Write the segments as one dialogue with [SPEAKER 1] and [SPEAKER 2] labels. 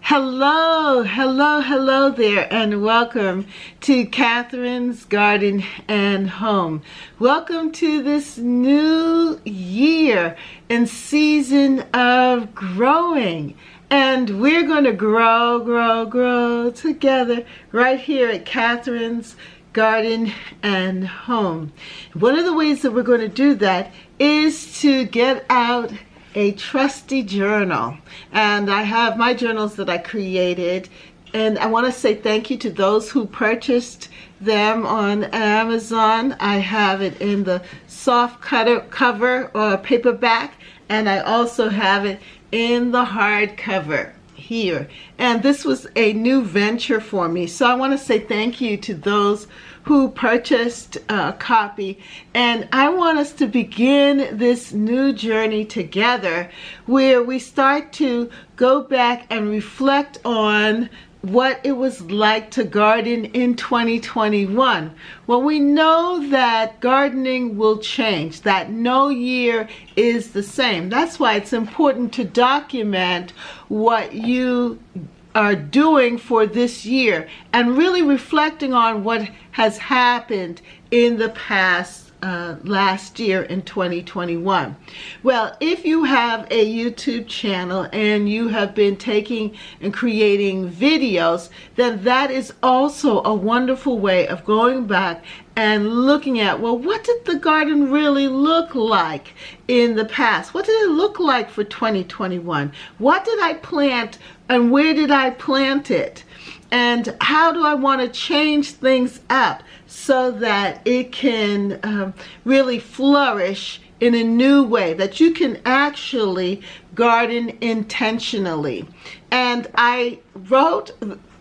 [SPEAKER 1] Hello there, and welcome to Catherine's Garden and Home. Welcome to this new year and season of growing. And we're going to grow together right here at Catherine's Garden and Home. One of the ways that we're going to do that is to get out a trusty journal, and I have my journals that I created, and I want to say thank you to those who purchased them on Amazon. I have it in the soft cover or paperback, and I also have it in the hardcover here. And this was a new venture for me, so I want to say thank you to those who purchased a copy. And I want us to begin this new journey together, where we start to go back and reflect on what it was like to garden in 2021. Well, we know that gardening will change, that no year is the same. That's why it's important to document what you are doing for this year and really reflecting on what has happened in the past last year in 2021. Well, if you have a YouTube channel and you have been taking and creating videos, then that is also a wonderful way of going back and looking at, well, what did the garden really look like in the past? What did it look like for 2021? What did I plant and where did I plant it? And how do I want to change things up so that it can really flourish in a new way, that you can actually garden intentionally? And I wrote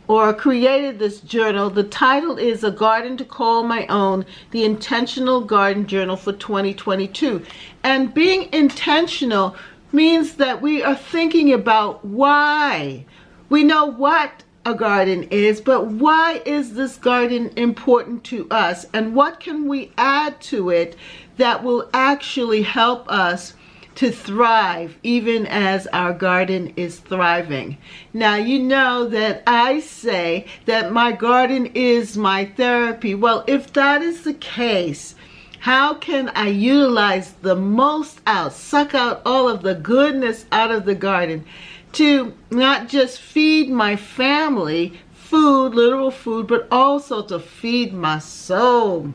[SPEAKER 1] or created this journal. The title is A Garden to Call My Own, the Intentional Garden Journal for 2022. And being intentional means that we are thinking about why. We know what a garden is, but why is this garden important to us, and what can we add to it that will actually help us to thrive even as our garden is thriving? Now, you know that I say that my garden is my therapy. Well, if that is the case, how can I utilize the most out, suck out all of the goodness out of the garden to not just feed my family food, literal food, but also to feed my soul?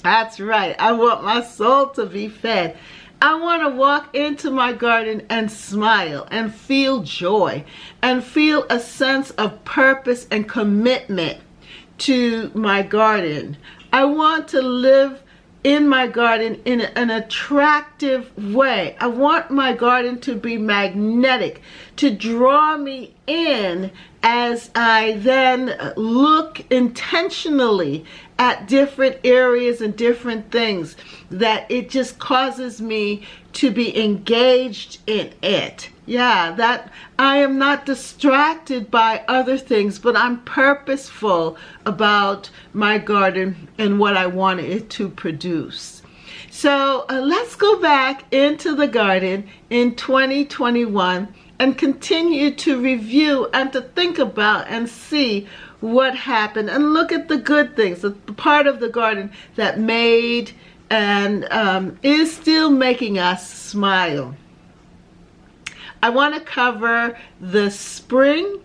[SPEAKER 1] That's right. I want my soul to be fed. I want to walk into my garden and smile and feel joy and feel a sense of purpose and commitment to my garden. I want to live in my garden in an attractive way. I want my garden to be magnetic, to draw me in as I then look intentionally at different areas and different things, that it just causes me to be engaged in it. Yeah, that I am not distracted by other things, but I'm purposeful about my garden and what I want it to produce. So let's go back into the garden in 2021 and continue to review and to think about and see what happened, and look at the good things, the part of the garden that made and is still making us smile. I want to cover the spring,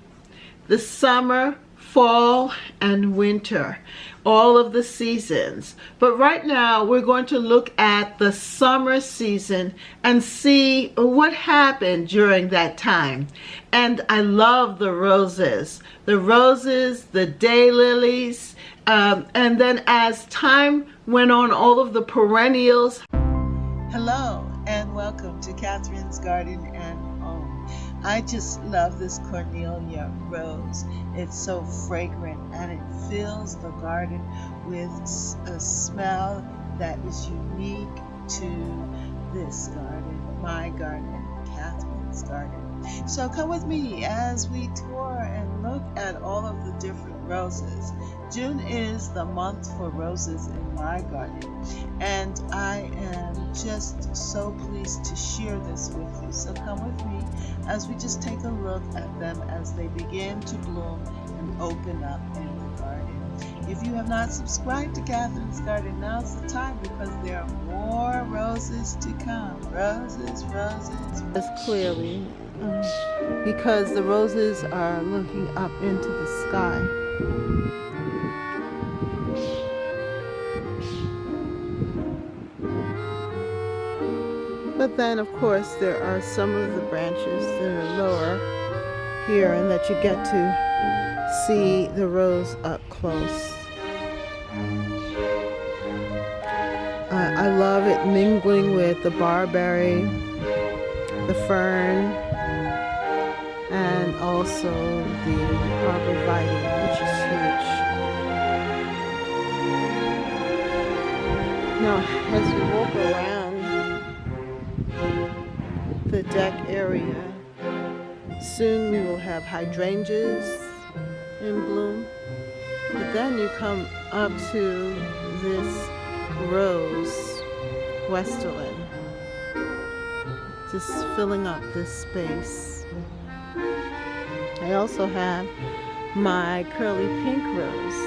[SPEAKER 1] the summer, fall, and winter, all of the seasons. But right now we're going to look at the summer season and see what happened during that time. And I love the roses, the daylilies, and then as time went on, all of the perennials. Hello and welcome to Catherine's Garden and Home. I just love this Cornelia rose. It's so fragrant and it fills the garden with a smell that is unique to this garden, my garden, Catherine's garden. So come with me as we tour and look at all of the different roses. June is the month for roses in my garden, and I am just so pleased to share this with you. So come with me as we just take a look at them as they begin to bloom and open up in the garden. If you have not subscribed to Catherine's Garden, now's the time because there are more roses to come. Roses, roses.
[SPEAKER 2] As clearly, because the roses are looking up into the sky. But then, of course, there are some of the branches that are lower here and that you get to see the rose up close. I love it mingling with the barberry, the fern, and also the arborvitae, which is huge. Now, as we walk around the deck area, soon we will have hydrangeas in bloom. But then you come up to this rose, Westerland, just filling up this space. I also have my curly pink rose,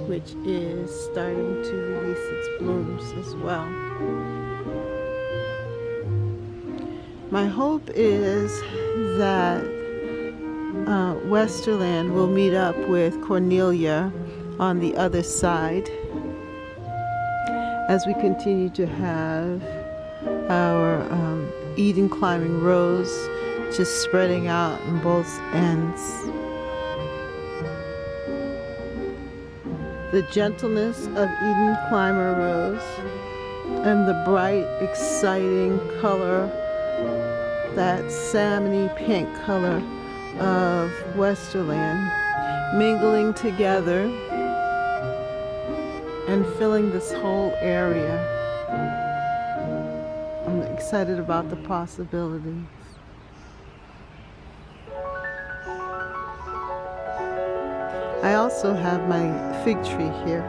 [SPEAKER 2] which is starting to release its blooms as well. My hope is that Westerland will meet up with Cornelia on the other side as we continue to have our Eden climbing rose just spreading out on both ends. The gentleness of Eden climber rose and the bright, exciting color, that salmony pink color of Westerland mingling together and filling this whole area. I'm excited about the possibilities. I also have my fig tree here,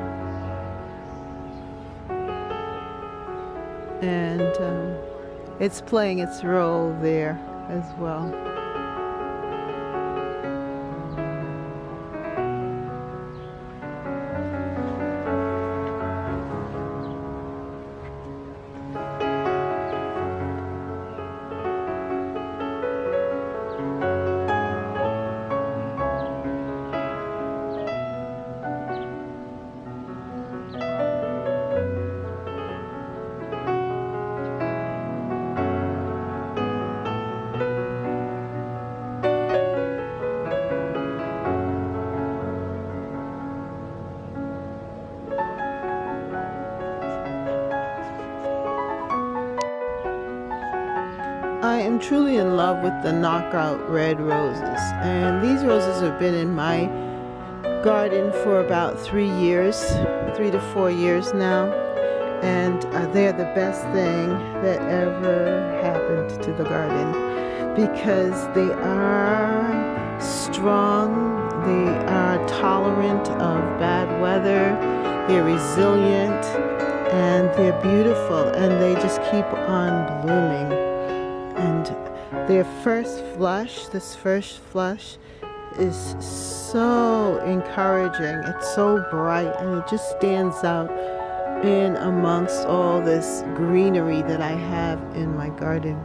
[SPEAKER 2] and it's playing its role there as well. I am truly in love with the knockout red roses, and these roses have been in my garden for about 3 to 4 years now, and they're the best thing that ever happened to the garden because they are strong, they are tolerant of bad weather, they're resilient, and they're beautiful, and they just keep on blooming. And their this first flush is so encouraging. It's so bright, and it just stands out in amongst all this greenery that I have in my garden.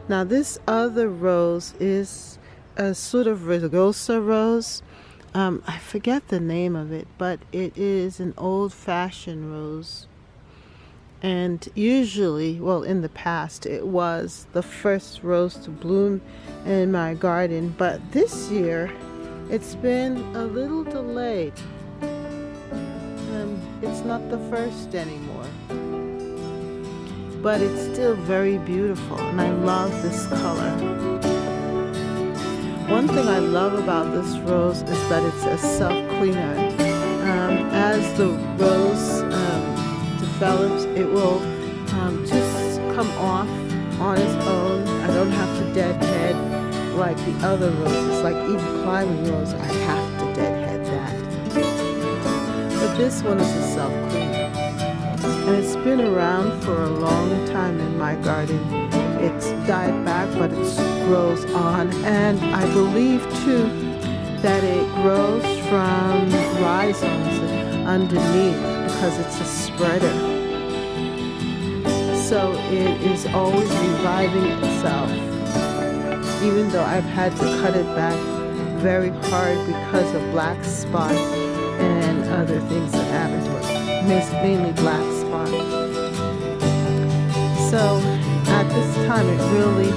[SPEAKER 2] Now this other rose is a sort of rugosa rose. I forget the name of it, but it is an old-fashioned rose. And usually, well, in the past, it was the first rose to bloom in my garden. But this year, it's been a little delayed. It's not the first anymore. But it's still very beautiful, and I love this color. One thing I love about this rose is that it's a self-cleaner. As the rose develops, it will just come off on its own. I don't have to deadhead like the other roses, like even climbing rose, I have to deadhead that. But this one is a self-cleaner, and it's been around for a long time in my garden. It's died back, but it grows on, and I believe too that it grows from rhizomes underneath because it's a spreader. So it is always reviving itself, even though I've had to cut it back very hard because of black spot and other things that happen to it, mainly black spot. So at this time it really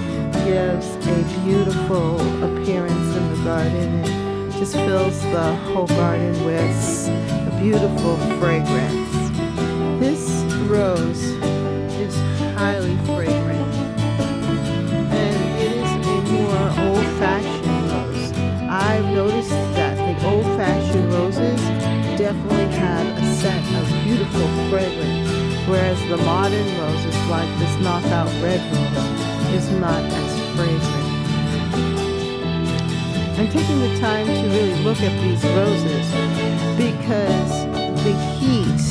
[SPEAKER 2] gives a beautiful appearance in the garden. It just fills the whole garden with a beautiful fragrance. This rose is highly fragrant, and it is a more old-fashioned rose. I've noticed that the old-fashioned roses definitely have a scent of beautiful fragrance, whereas the modern roses, like this knockout red rose, is not as fragrant. I'm taking the time to really look at these roses because the heat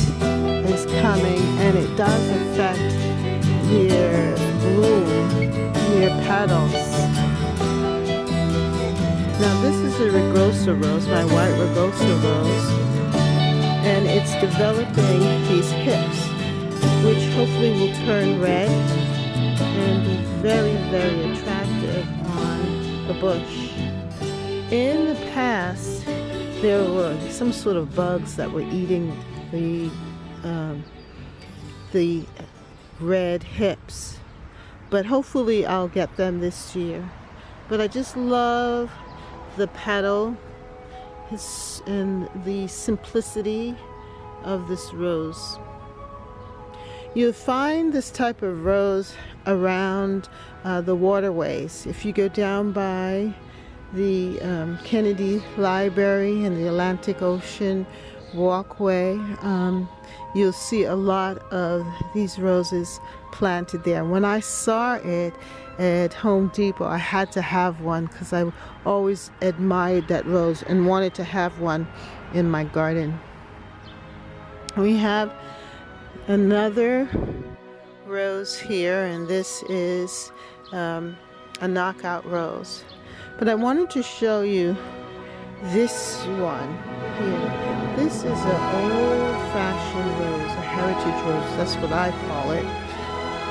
[SPEAKER 2] is coming and it does affect their bloom, their petals. Now this is a rugosa rose, my white rugosa rose, and it's developing these hips, which hopefully will turn red and be very, very attractive on the bush. In the past, there were some sort of bugs that were eating the red hips, but hopefully I'll get them this year. But I just love the petal and the simplicity of this rose. You'll find this type of rose around the waterways. If you go down by the Kennedy Library and the Atlantic Ocean walkway, you'll see a lot of these roses planted there. When I saw it at Home Depot, I had to have one because I always admired that rose and wanted to have one in my garden. We have another rose here, and this is a knockout rose. But I wanted to show you this one here. This is an old-fashioned rose, a heritage rose, that's what I call it.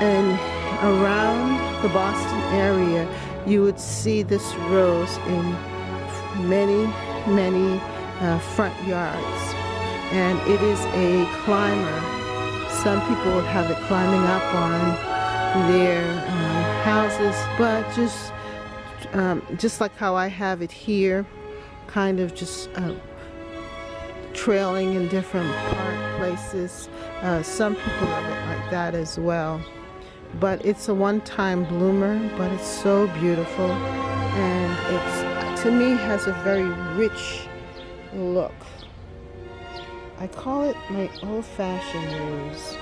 [SPEAKER 2] And around the Boston area, you would see this rose in many, many front yards. And it is a climber. Some people would have it climbing up on their houses, but just like how I have it here, kind of just trailing in different park places. Some people love it like that as well. But it's a one-time bloomer, but it's so beautiful, and it's, to me, has a very rich look. I call it my old-fashioned rose.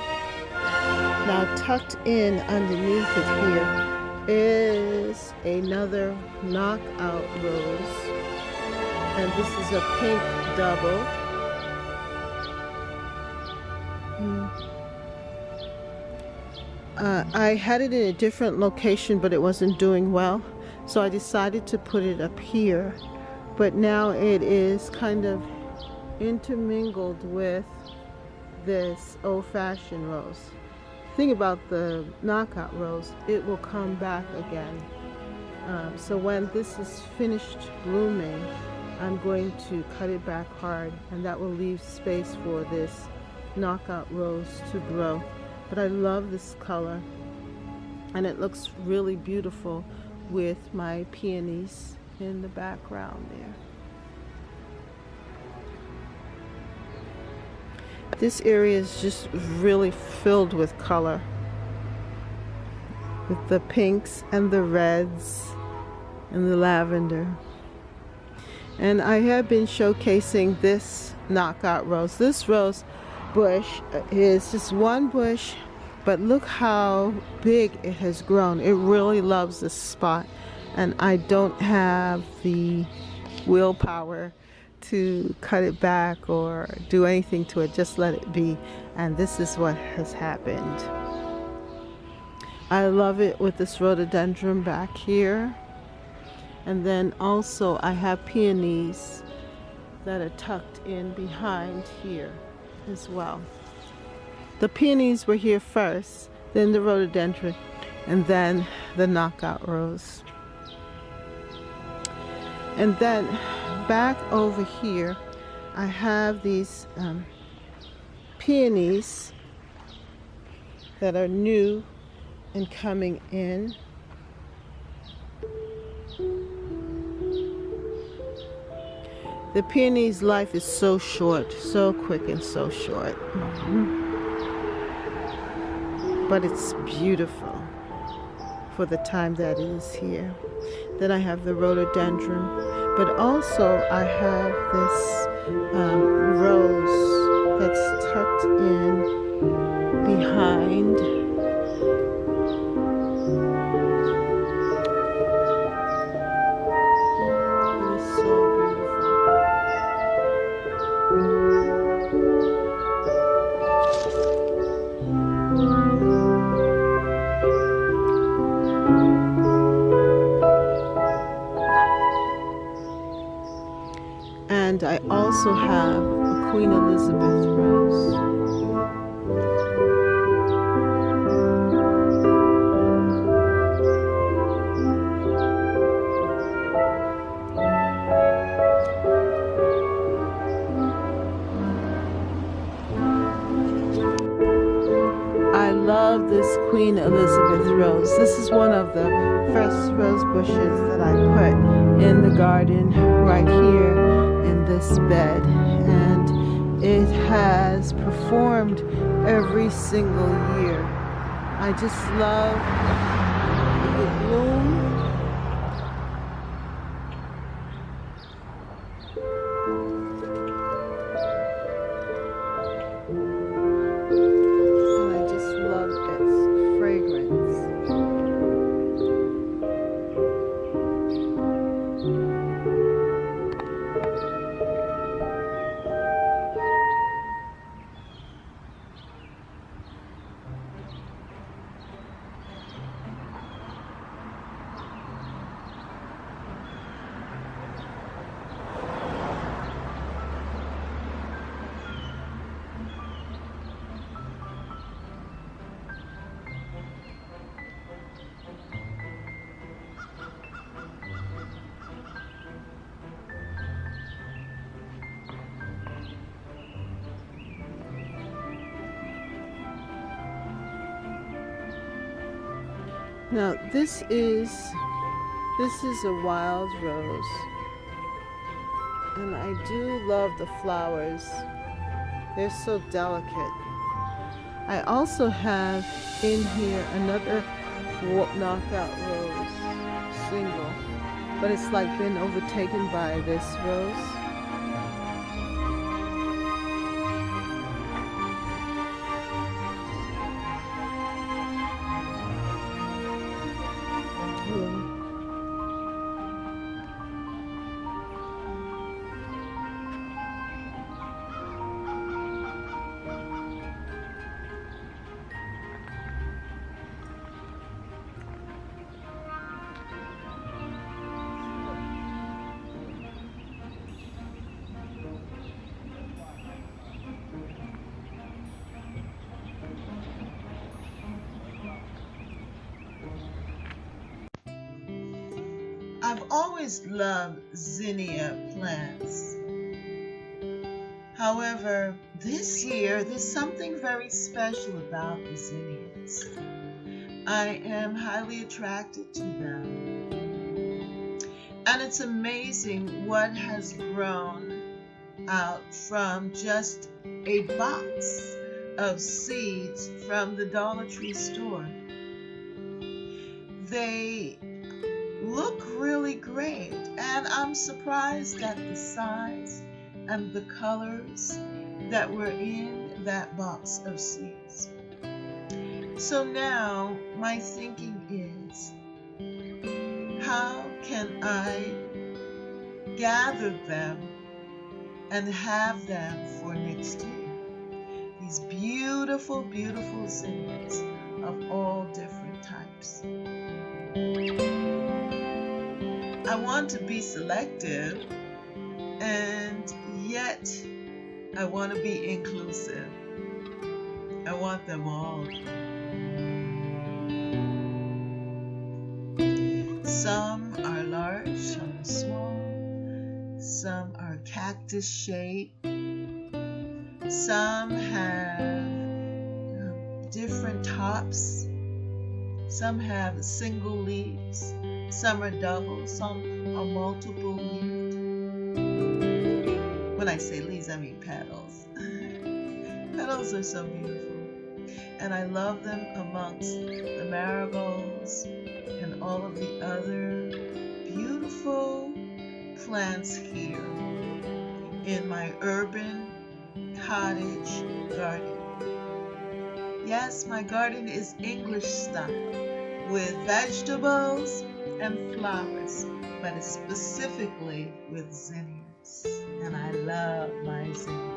[SPEAKER 2] Now tucked in underneath it here is another knockout rose, and this is a pink double. I had it in a different location, but it wasn't doing well, so I decided to put it up here. But now it is kind of intermingled with this old-fashioned rose. Thing about the knockout rose, it will come back again. So when this is finished blooming, I'm going to cut it back hard, and that will leave space for this knockout rose to grow. But I love this color, and it looks really beautiful with my peonies in the background there. This area is just really filled with color, with the pinks and the reds and the lavender. And I have been showcasing this knockout rose. This rose bush is just one bush, But look how big it has grown. It really loves this spot, and I don't have the willpower to cut it back or do anything to it. Just let it be, and this is what has happened. I love it with this rhododendron back here, and then also I have peonies that are tucked in behind here as well. The peonies were here first, then the rhododendron, and then the knockout rose. And then back over here, I have these peonies that are new and coming in. The peony's life is so short, so quick and so short. But it's beautiful for the time that it is here. Then I have the rhododendron, but also I have this rose that's tucked in behind. It is so beautiful. And I also have a Queen Elizabeth rose. I love this Queen Elizabeth rose. This is one of the first rose bushes that I put in the garden right here in this bed, and it has performed every single year. I just love the bloom. And I just love its fragrance. Now this is a wild rose, and I do love the flowers. They're so delicate. I also have in here another knockout rose, single, but it's like been overtaken by this rose. I've always loved zinnia plants. However, this year there's something very special about the zinnias. I am highly attracted to them. And it's amazing what has grown out from just a box of seeds from the Dollar Tree store. They look really great, and I'm surprised at the size and the colors that were in that box of seeds.
[SPEAKER 1] So now my thinking is, how can I gather them and have them for next year? These beautiful, beautiful zinnias of all different types. I want to be selective, and yet I want to be inclusive. I want them all. Some are large, some are small, some are cactus shaped, some have different tops, some have single leaves, some are double, some are multiple leaved. When I say leaves, I mean petals. Petals are so beautiful, and I love them amongst the marigolds and all of the other beautiful plants here in my urban cottage garden. Yes, my garden is English style with vegetables and flowers, but it's specifically with zinnias, and I love my zinnias.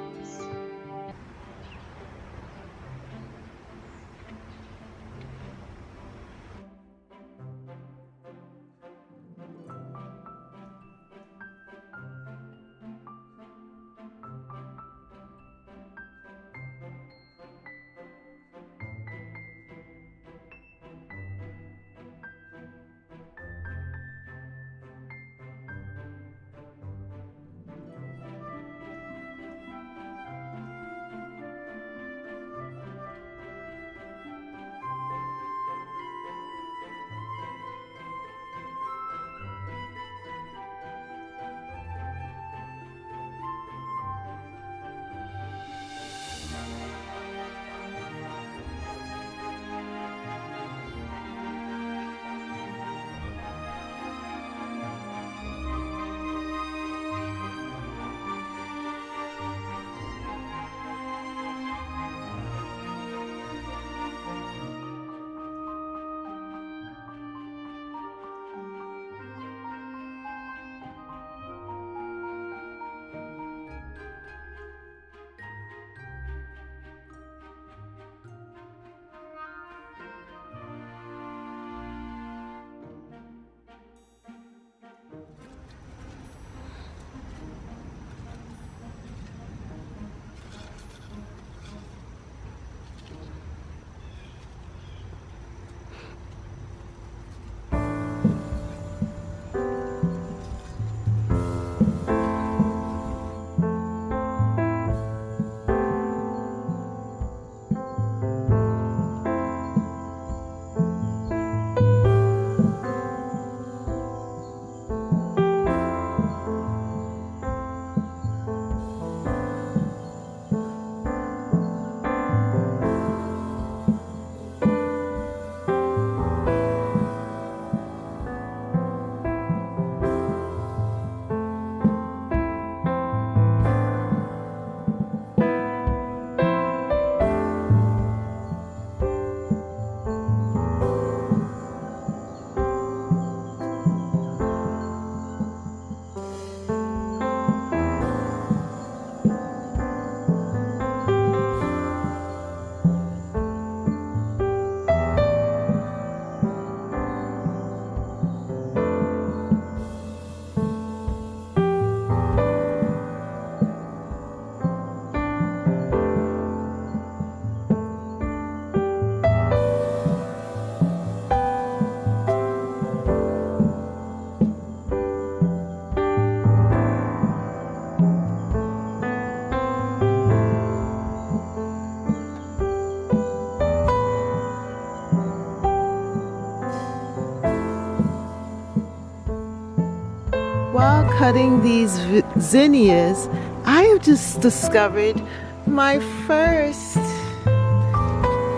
[SPEAKER 2] While cutting these zinnias, I have just discovered my first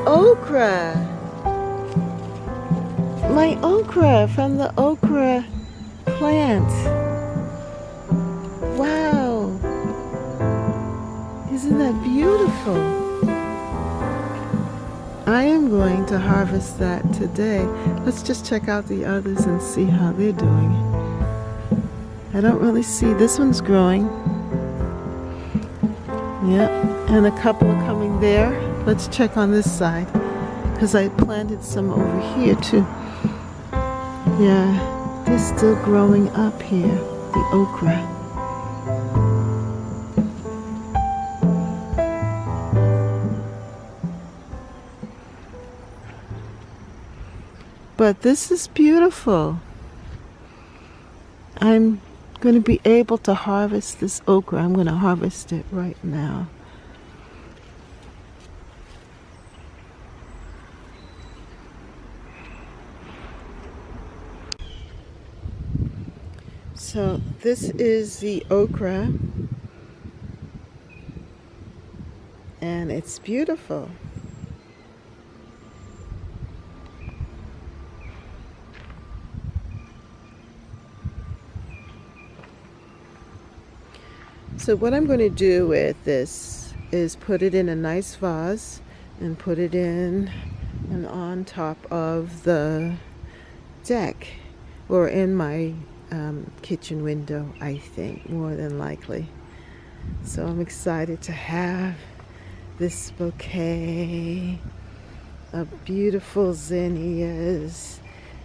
[SPEAKER 2] okra. My okra from the okra plant. Wow. Isn't that beautiful? I am going to harvest that today. Let's just check out the others and see how they're doing. I don't really see, this one's growing. Yep, and a couple are coming there. Let's check on this side, because I planted some over here too. Yeah, they're still growing up here, the okra. But this is beautiful. I'm going to be able to harvest this okra. I'm going to harvest it right now. So this is the okra, and it's beautiful. So what I'm going to do with this is put it in a nice vase and put it in and on top of the deck or in my kitchen window, I think, more than likely. So I'm excited to have this bouquet of beautiful zinnias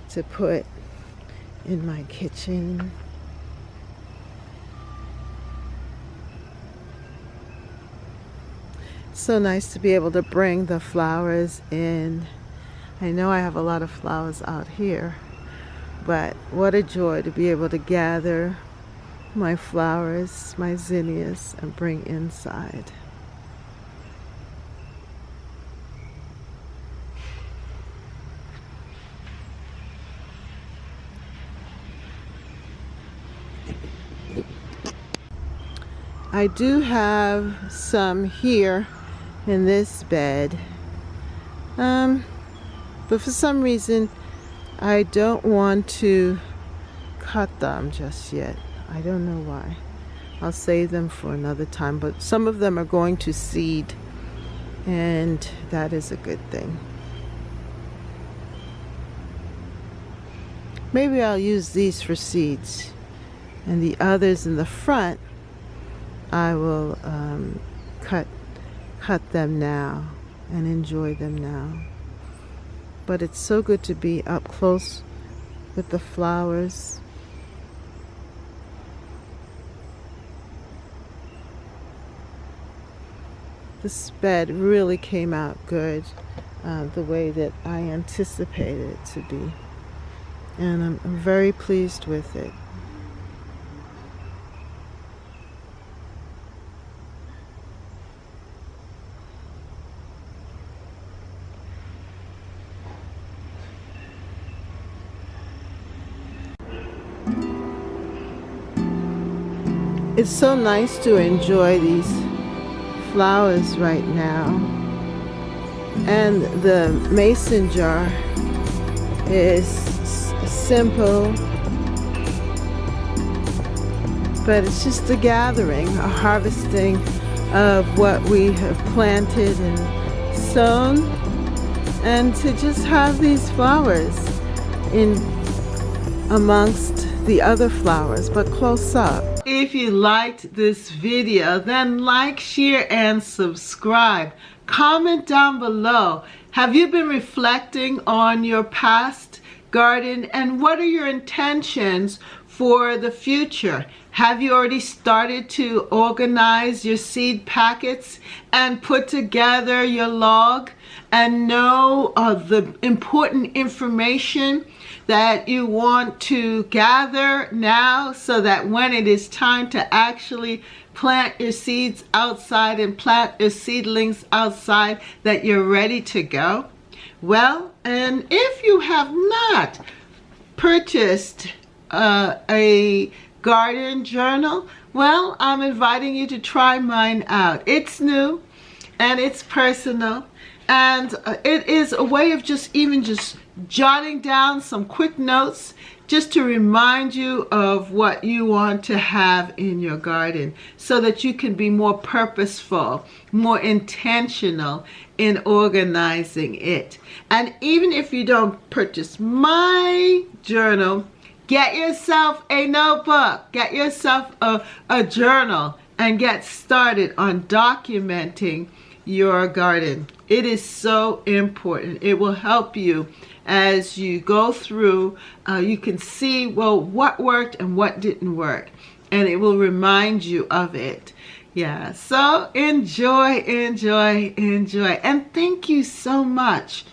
[SPEAKER 2] to put in my kitchen. So nice to be able to bring the flowers in. I know I have a lot of flowers out here, but what a joy to be able to gather my flowers, my zinnias, and bring inside. I do have some here in this bed, but for some reason I don't want to cut them just yet. I don't know why. I'll save them for another time, but some of them are going to seed, and that is a good thing. Maybe I'll use these for seeds, and the others in the front I will cut them now and enjoy them now. But it's so good to be up close with the flowers. This bed really came out good, the way that I anticipated it to be, and I'm very pleased with it. It's so nice to enjoy these flowers right now. And the mason jar is simple, but it's just a gathering, a harvesting of what we have planted and sown, and to just have these flowers in amongst the other flowers, but close up.
[SPEAKER 1] If you liked this video, then like, share, and subscribe. Comment down below. Have you been reflecting on your past garden, and what are your intentions for the future? Have you already started to organize your seed packets and put together your log and know the important information that you want to gather now, so that when it is time to actually plant your seeds outside and plant your seedlings outside, that you're ready to go? Well, and if you have not purchased a garden journal, well, I'm inviting you to try mine out. It's new and it's personal, and it is a way of just jotting down some quick notes just to remind you of what you want to have in your garden, so that you can be more purposeful, more intentional, in organizing it. And even if you don't purchase my journal, get yourself a notebook, get yourself a journal, and get started on documenting your garden. It is so important. It will help you as you go through. You can see, well, what worked and what didn't work, and it will remind you of it. Yeah, so enjoy, enjoy, enjoy. And thank you so much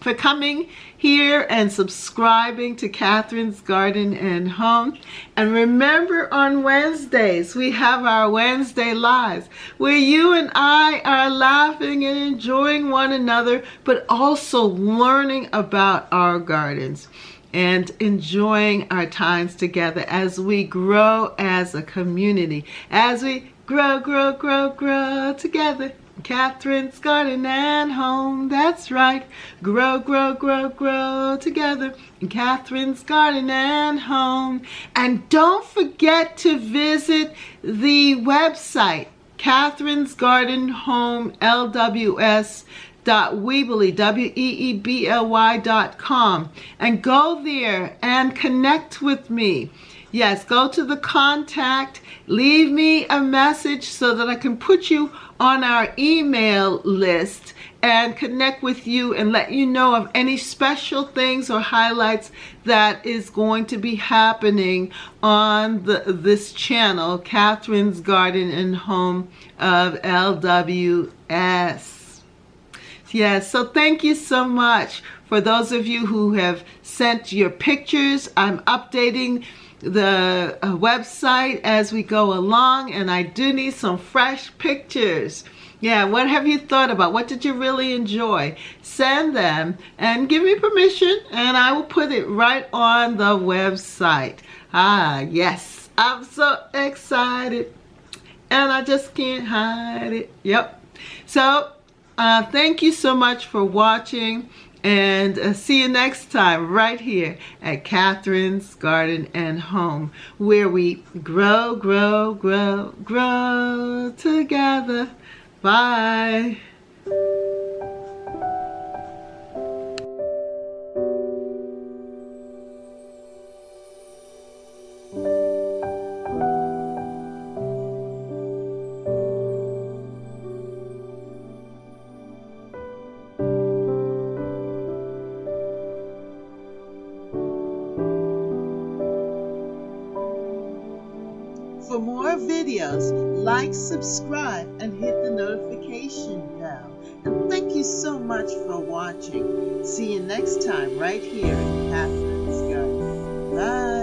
[SPEAKER 1] for coming here and subscribing to Catherine's Garden and Home. And remember, on Wednesdays, we have our Wednesday Lives where you and I are laughing and enjoying one another, but also learning about our gardens and enjoying our times together as we grow as a community, as we grow, grow, grow, grow together. Catherine's Garden and Home, that's right. Grow, grow, grow, grow together in Catherine's Garden and Home. And don't forget to visit the website, Catherine's Garden Home, LWS.weebly.com, and go there and connect with me. Yes, go to the contact, leave me a message so that I can put you on our email list and connect with you and let you know of any special things or highlights that is going to be happening on this channel, Catherine's Garden and Home of LWS. Yes, so thank you so much for those of you who have sent your pictures. I'm updating the website as we go along, and I do need some fresh pictures. Yeah, what have you thought about? What did you really enjoy? Send them and give me permission, and I will put it right on the website. Ah, yes, I'm so excited, and I just can't hide it. Yep. So thank you so much for watching. And see you next time right here at Catherine's Garden and Home, where we grow, grow, grow, grow together. Bye. For more videos, like, subscribe, and hit the notification bell. And thank you so much for watching. See you next time right here in Catherine's Garden. Bye.